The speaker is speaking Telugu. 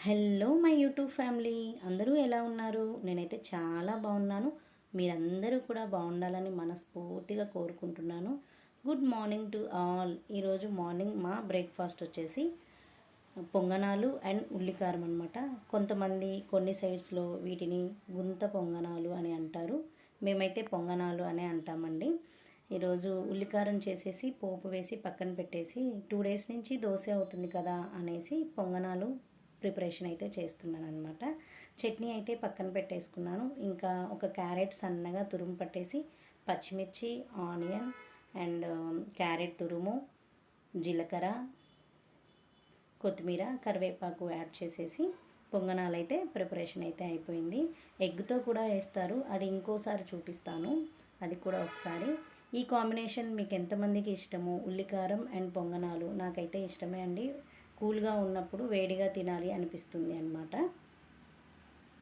హలో మై యూట్యూబ్ ఫ్యామిలీ, అందరూ ఎలా ఉన్నారు? నేనైతే చాలా బాగున్నాను. మీరందరూ కూడా బాగుండాలని మనస్ఫూర్తిగా కోరుకుంటున్నాను. Good morning to all. ఈరోజు మార్నింగ్ మా బ్రేక్ఫాస్ట్ వచ్చేసి పొంగనాలు అండ్ ఉల్లికారం అనమాట. కొంతమంది కొన్ని సైడ్స్లో వీటిని గుంత పొంగనాలు అని అంటారు. మేమైతే పొంగనాలు అనే అంటామండి. ఈరోజు ఉల్లికారం చేసేసి పోపు వేసి పక్కన పెట్టేసి 2 డేస్ నుంచి దోశ అవుతుంది కదా అనేసి పొంగనాలు ప్రిపరేషన్ అయితే చేస్తున్నాను అనమాట. చట్నీ అయితే పక్కన పెట్టేసుకున్నాను. ఇంకా ఒక క్యారెట్ సన్నగా తురుము పట్టేసి పచ్చిమిర్చి, ఆనియన్ అండ్ క్యారెట్ తురుము, జీలకర్ర, కొత్తిమీర, కరివేపాకు యాడ్ చేసేసి పొంగనాలు అయితే ప్రిపరేషన్ అయితే అయిపోయింది. ఎగ్తో కూడా వేస్తారు, అది ఇంకోసారి చూపిస్తాను, అది కూడా ఒకసారి. ఈ కాంబినేషన్ మీకు ఎంతమందికి ఇష్టము? ఉల్లికారం అండ్ పొంగనాలు నాకైతే ఇష్టమే అండి. కూల్గా ఉన్నప్పుడు వేడిగా తినాలి అనిపిస్తుంది అన్నమాట.